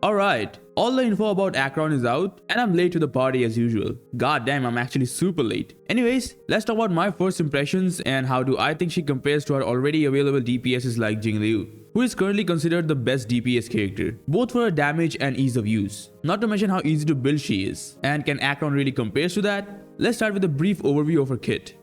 Alright, all the info about Acheron is out and I'm late to the party as usual. God damn, I'm actually super late. Anyways, let's talk about my first impressions and how do I think she compares to our already available DPSs like Jingliu, who is currently considered the best DPS character, both for her damage and ease of use. Not to mention how easy to build she is. And can Acheron really compare to that? Let's start with a brief overview of her kit.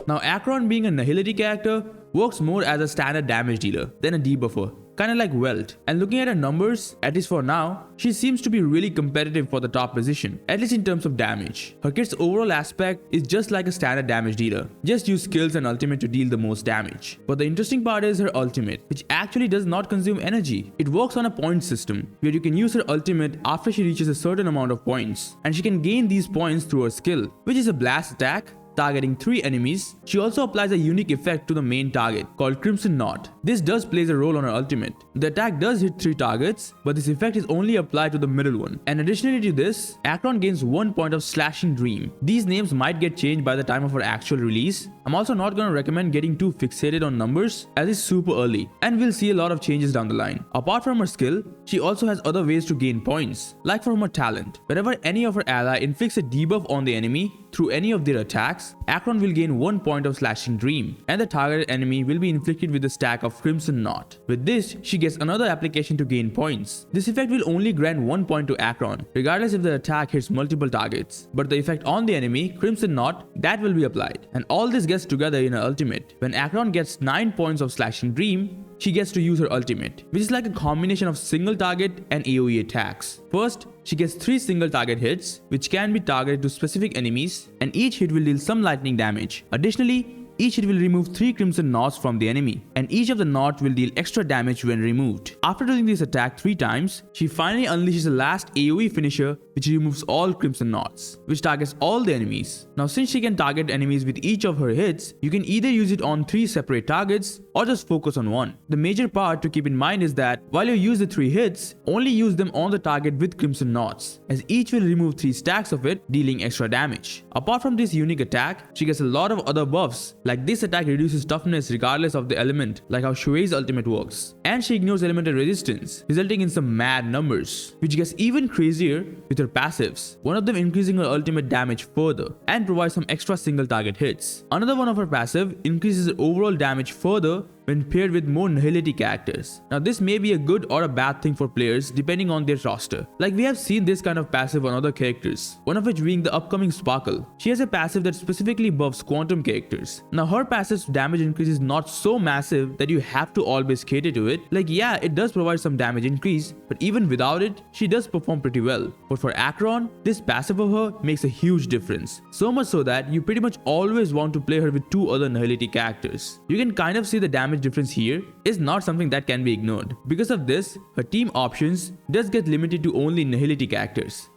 Now Acheron, being a Nihility character, works more as a standard damage dealer than a debuffer, kinda like Welt. And looking at her numbers, at least for now, she seems to be really competitive for the top position, at least in terms of damage. Her kit's overall aspect is just like a standard damage dealer, just use skills and ultimate to deal the most damage. But the interesting part is her ultimate, which actually does not consume energy. It works on a point system, where you can use her ultimate after she reaches a certain amount of points, and she can gain these points through her skill, which is a blast attack, targeting 3 enemies. She also applies a unique effect to the main target called Crimson Knot. This does plays a role on her ultimate. The attack does hit 3 targets, but this effect is only applied to the middle one. And additionally to this, Acheron gains 1 point of Slashing Dream. These names might get changed by the time of her actual release. I'm also not gonna recommend getting too fixated on numbers as it's super early, and we'll see a lot of changes down the line. Apart from her skill, she also has other ways to gain points, like from her talent. Whenever any of her ally inflicts a debuff on the enemy through any of their attacks, Acheron will gain 1 point of Slashing Dream, and the targeted enemy will be inflicted with a stack of Crimson Knot. With this, she gets another application to gain points. This effect will only grant 1 point to Acheron, regardless if the attack hits multiple targets. But the effect on the enemy, Crimson Knot, that will be applied. And all this gets together in her ultimate. When Acheron gets 9 points of Slashing Dream, she gets to use her ultimate, which is like a combination of single target and AoE attacks. First, she gets 3 single target hits, which can be targeted to specific enemies, and each hit will deal some lightning damage. Additionally, each hit will remove 3 Crimson Knots from the enemy, and each of the knots will deal extra damage when removed. After doing this attack 3 times, she finally unleashes the last AoE finisher, which removes all Crimson Knots, which targets all the enemies. Now since she can target enemies with each of her hits, you can either use it on 3 separate targets or just focus on one. The major part to keep in mind is that while you use the 3 hits, only use them on the target with Crimson Knots, as each will remove 3 stacks of it, dealing extra damage. Apart from this unique attack, she gets a lot of other buffs, like this attack reduces toughness regardless of the element, like how Shuei's ultimate works. And she ignores elemental resistance, resulting in some mad numbers, which gets even crazier with her passives. One of them increasing her ultimate damage further, and provides some extra single target hits. Another one of her passive increases her overall damage further when paired with more Nihility characters. Now this may be a good or a bad thing for players depending on their roster. Like we have seen this kind of passive on other characters, one of which being the upcoming Sparkle. She has a passive that specifically buffs quantum characters. Now her passive's damage increase is not so massive that you have to always cater to it. Like yeah, it does provide some damage increase, but even without it, she does perform pretty well. But for Acheron, this passive of her makes a huge difference. So much so that you pretty much always want to play her with 2 other Nihility characters. You can kind of see the damage difference here is not something that can be ignored. Because of this, her team options does get limited to only Nihility characters.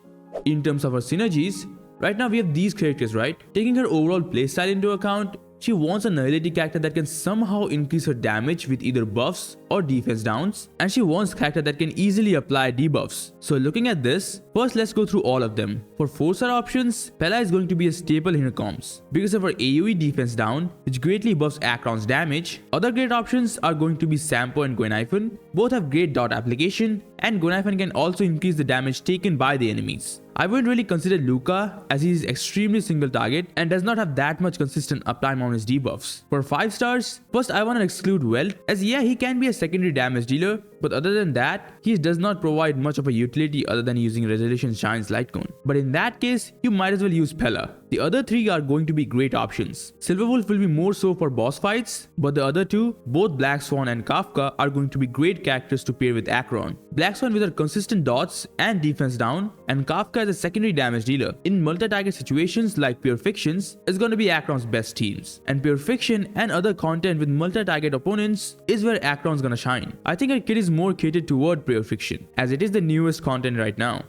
In terms of her synergies, right now we have these characters, right? Taking her overall playstyle into account, she wants a Nihility character that can somehow increase her damage with either buffs or defense downs, and she wants a character that can easily apply debuffs. So looking at this, first let's go through all of them. For 4-star options, Pella is going to be a staple in her comps because of her AoE defense down, which greatly buffs Acheron's damage. Other great options are going to be Sampo and Gwenhyphen. Both have great dot application, and Gwenhyphen can also increase the damage taken by the enemies. I wouldn't really consider Luca, as he is extremely single target and does not have that much consistent uptime on his debuffs. For 5 stars, first I want to exclude Welt, as yeah, he can be a secondary damage dealer, but other than that, he does not provide much of a utility other than using Resolution Shine's Light Cone. But in that case, you might as well use Pella. The other 3 are going to be great options. Silverwolf will be more so for boss fights, but the other 2, both Black Swan and Kafka, are going to be great characters to pair with Acheron. Black Swan with her consistent dots and defense down, and Kafka as a secondary damage dealer. In multi-target situations like Pure Fictions is going to be Acheron's best teams, and Pure Fiction and other content with multi-target opponents is where Acheron's gonna shine. I think her kit is more catered toward Pure Fiction, as it is the newest content right now.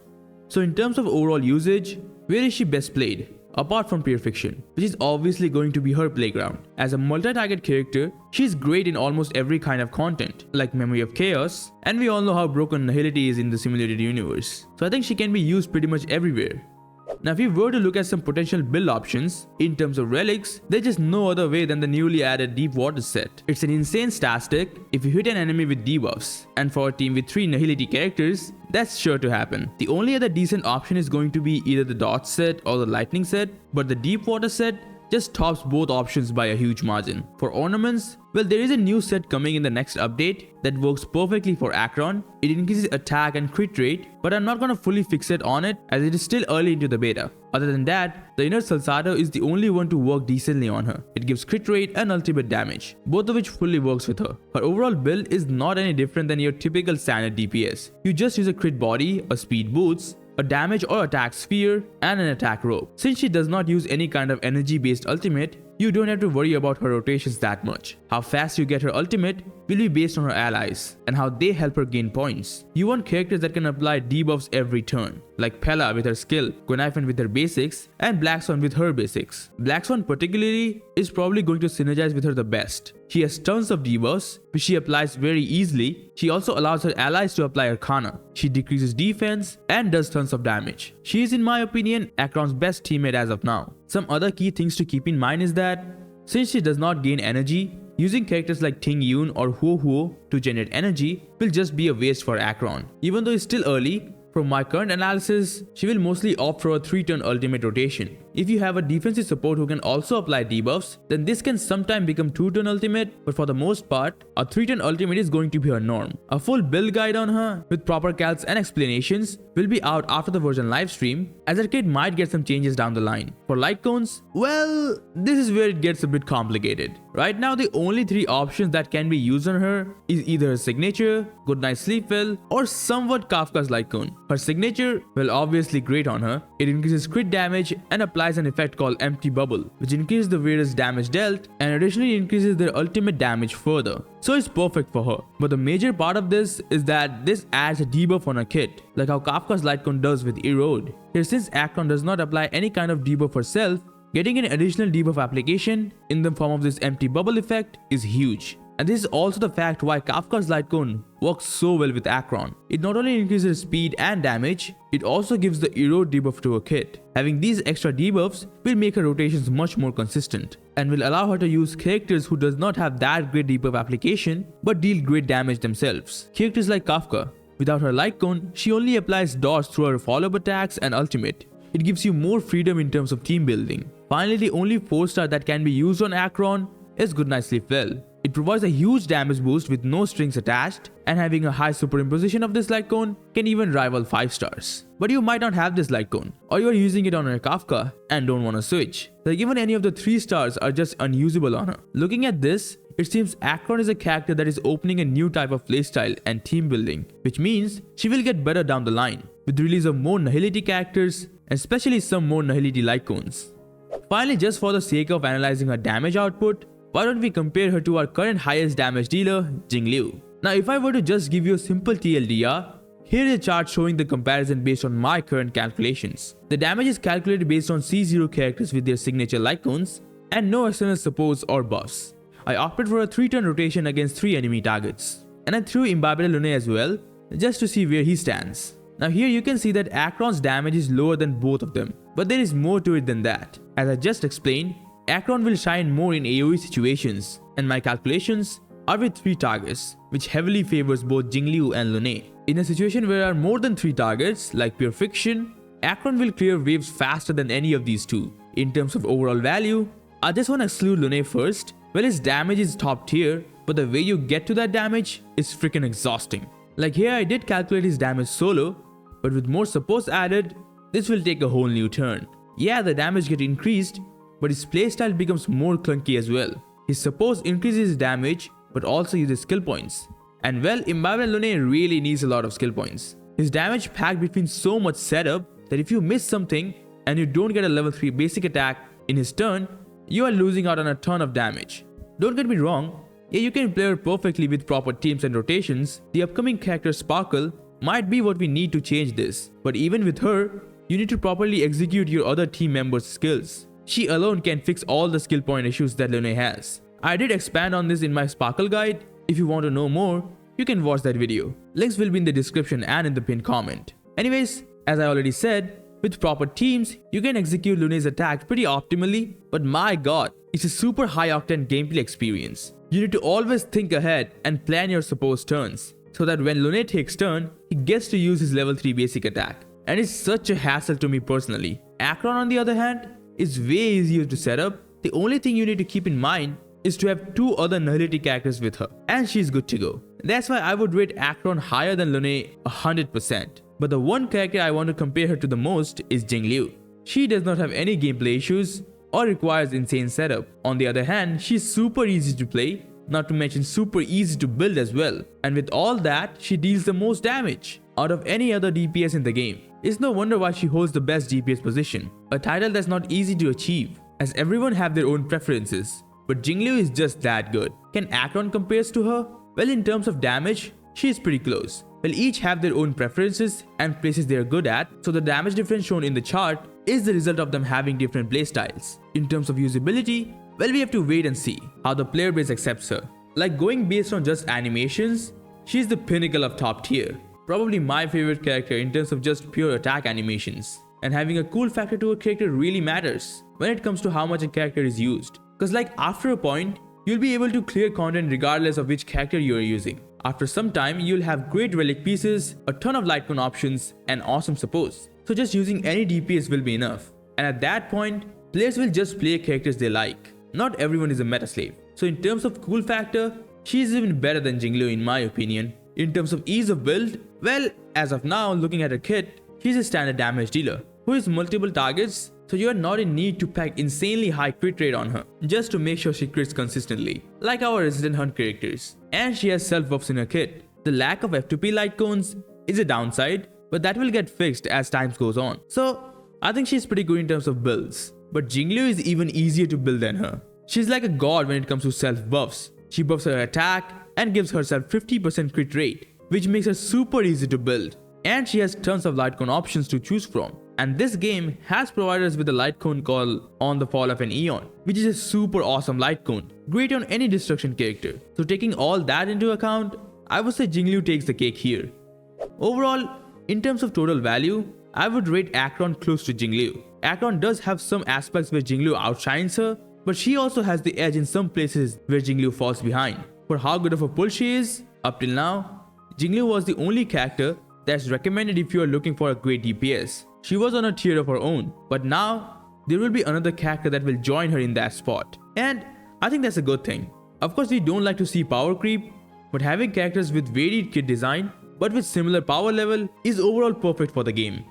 So in terms of overall usage, where is she best played? Apart from Pure Fiction, which is obviously going to be her playground. As a multi-target character, she's great in almost every kind of content, like Memory of Chaos, and we all know how broken Nihility is in the simulated universe. So I think she can be used pretty much everywhere. Now if we were to look at some potential build options, in terms of relics, there's just no other way than the newly added deep water set. It's an insane statistic if you hit an enemy with debuffs, and for a team with 3 Nihility characters, that's sure to happen. The only other decent option is going to be either the dot set or the lightning set, but the deep water set just tops both options by a huge margin. For ornaments, well, there is a new set coming in the next update that works perfectly for Acheron. It increases attack and crit rate, but I'm not gonna fully fixate on it as it is still early into the beta. Other than that, the inner Salsado is the only one to work decently on her. It gives crit rate and ultimate damage, both of which fully works with her. Her overall build is not any different than your typical standard DPS. You just use a crit body, a speed boots, a damage or attack sphere, and an attack rope. Since she does not use any kind of energy based ultimate, you don't have to worry about her rotations that much. How fast you get her ultimate will be based on her allies and how they help her gain points. You want characters that can apply debuffs every turn, like Pella with her skill, Gonifan with her basics, and Black Swan with her basics. Black Swan particularly is probably going to synergize with her the best. She has tons of debuffs, which she applies very easily. She also allows her allies to apply Arcana. She decreases defense and does tons of damage. She is, in my opinion, Acheron's best teammate as of now. Some other key things to keep in mind is that, since she does not gain energy, using characters like Ting Yun or Huo Huo to generate energy will just be a waste for Acheron. Even though it's still early, from my current analysis, she will mostly opt for a 3-turn ultimate rotation. If you have a defensive support who can also apply debuffs, then this can sometimes become 2-turn ultimate, but for the most part, a 3-turn ultimate is going to be her norm. A full build guide on her, with proper calcs and explanations, will be out after the version livestream, as her kit might get some changes down the line. For light cones, well, this is where it gets a bit complicated. Right now, the only 3 options that can be used on her is either her signature, Goodnight Sleep Well, or somewhat Kafka's light cone. Her signature, well, obviously great on her. It increases crit damage and applies an effect called Empty Bubble, which increases the wearer's damage dealt and additionally increases their ultimate damage further. So it's perfect for her. But the major part of this is that this adds a debuff on her kit, like how Kafka's light cone does with Erode. Here, since Acheron does not apply any kind of debuff herself, getting an additional debuff application in the form of this Empty Bubble effect is huge. And this is also the fact why Kafka's light cone works so well with Acheron. It not only increases speed and damage, it also gives the Erode debuff to her kit. Having these extra debuffs will make her rotations much more consistent and will allow her to use characters who does not have that great debuff application but deal great damage themselves. Characters like Kafka. Without her light cone, she only applies dots through her follow-up attacks and ultimate. It gives you more freedom in terms of team building. Finally, the only 4-star that can be used on Acheron is Goodnight Sleep Well. It provides a huge damage boost with no strings attached, and having a high superimposition of this light cone can even rival 5 stars. But you might not have this light cone, or you are using it on your Kafka and don't want to switch. Like even any of the 3 stars are just unusable on her. Looking at this, it seems Acheron is a character that is opening a new type of playstyle and team building, which means she will get better down the line, with the release of more Nihility characters, and especially some more Nihility light cones. Finally, just for the sake of analyzing her damage output, why don't we compare her to our current highest damage dealer, Jingliu. Now if I were to just give you a simple TLDR, here is a chart showing the comparison based on my current calculations. The damage is calculated based on C0 characters with their signature light cones and no external supports or buffs. I opted for a 3-turn rotation against 3 enemy targets. And I threw Imbabile Lune as well, just to see where he stands. Now here you can see that Acheron's damage is lower than both of them, but there is more to it than that. As I just explained, Acheron will shine more in AoE situations, and my calculations are with 3 targets, which heavily favors both Jingliu and Lune. In a situation where there are more than 3 targets, like Pure Fiction, Acheron will clear waves faster than any of these 2. In terms of overall value, I just want to exclude Lune first. Well, his damage is top tier, but the way you get to that damage is freaking exhausting. Like here I did calculate his damage solo, but with more supports added, this will take a whole new turn. Yeah, the damage gets increased, but his playstyle becomes more clunky as well. His supports increases his damage, but also uses skill points. And well, Imbabile Lune really needs a lot of skill points. His damage packed between so much setup that if you miss something and you don't get a level 3 basic attack in his turn, you are losing out on a ton of damage. Don't get me wrong, yeah, you can play her perfectly with proper teams and rotations. The upcoming character Sparkle might be what we need to change this, but even with her, you need to properly execute your other team members' skills. She alone can fix all the skill point issues that Lune has. I did expand on this in my Sparkle guide. If you want to know more, you can watch that video. Links will be in the description and in the pinned comment. Anyways, as I already said, with With proper teams, you can execute Lune's attack pretty optimally, but my god, it's a super high octane gameplay experience. You need to always think ahead and plan your supposed turns, so that when Lune takes turn, he gets to use his level 3 basic attack. And it's such a hassle to me personally. Acheron on the other hand, is way easier to set up. The only thing you need to keep in mind is to have 2 other Nihility characters with her, and she's good to go. That's why I would rate Acheron higher than Lune 100%. But the one character I want to compare her to the most is Jingliu. She does not have any gameplay issues or requires insane setup. On the other hand, she's super easy to play, not to mention super easy to build as well. And with all that, she deals the most damage out of any other DPS in the game. It's no wonder why she holds the best DPS position, a title that's not easy to achieve, as everyone have their own preferences. But Jingliu is just that good. Can Acheron compares to her? Well, in terms of damage, she is pretty close. Well, each have their own preferences and places they are good at, so the damage difference shown in the chart is the result of them having different playstyles. In terms of usability, well, we have to wait and see how the player base accepts her. Like going based on just animations, she's the pinnacle of top tier. Probably my favorite character in terms of just pure attack animations. And having a cool factor to a character really matters when it comes to how much a character is used. Cause like after a point, you'll be able to clear content regardless of which character you are using. After some time, you'll have great relic pieces, a ton of light cone options, and awesome supports. So just using any DPS will be enough. And at that point, players will just play characters they like. Not everyone is a meta slave. So in terms of cool factor, she is even better than Jingliu in my opinion. In terms of ease of build, well, as of now, looking at her kit, she's a standard damage dealer who has multiple targets, so you are not in need to pack insanely high crit rate on her just to make sure she crits consistently, like our Resident Hunt characters. And she has self buffs in her kit. The lack of F2P light cones is a downside, but that will get fixed as time goes on. So I think she's pretty good in terms of builds. But Jingliu is even easier to build than her. She's like a god when it comes to self buffs. She buffs her attack and gives herself 50% crit rate, which makes her super easy to build. And she has tons of light cone options to choose from. And this game has provided us with a light cone called On the Fall of an Aeon, which is a super awesome light cone, great on any destruction character. So taking all that into account, I would say Jingliu takes the cake here. Overall, in terms of total value, I would rate Acheron close to Jingliu. Acheron does have some aspects where Jingliu outshines her, but she also has the edge in some places where Jingliu falls behind. For how good of a pull she is, up till now, Jingliu was the only character that's recommended if you are looking for a great DPS. She was on a tier of her own, but now there will be another character that will join her in that spot. And I think that's a good thing. Of course, we don't like to see power creep, but having characters with varied kit design but with similar power level is overall perfect for the game.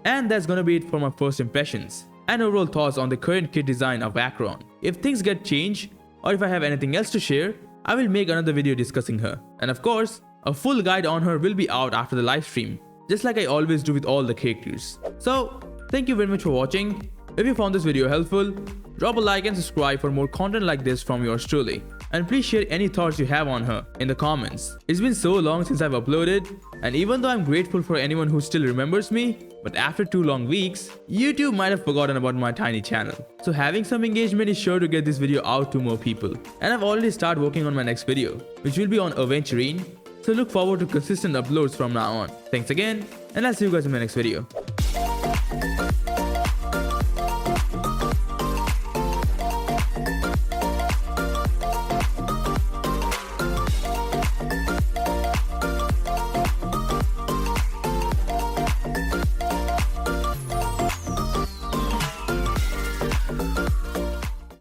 And that's gonna be it for my first impressions and overall thoughts on the current kit design of Acheron. If things get changed or if I have anything else to share, I will make another video discussing her. And of course, a full guide on her will be out after the live stream, just like I always do with all the characters. So, thank you very much for watching. If you found this video helpful, drop a like and subscribe for more content like this from yours truly. And please share any thoughts you have on her in the comments. It's been so long since I've uploaded, and even though I'm grateful for anyone who still remembers me, but after 2 long weeks, YouTube might have forgotten about my tiny channel. So having some engagement is sure to get this video out to more people. And I've already started working on my next video, which will be on Acheron. So look forward to consistent uploads from now on. Thanks again, and I'll see you guys in my next video.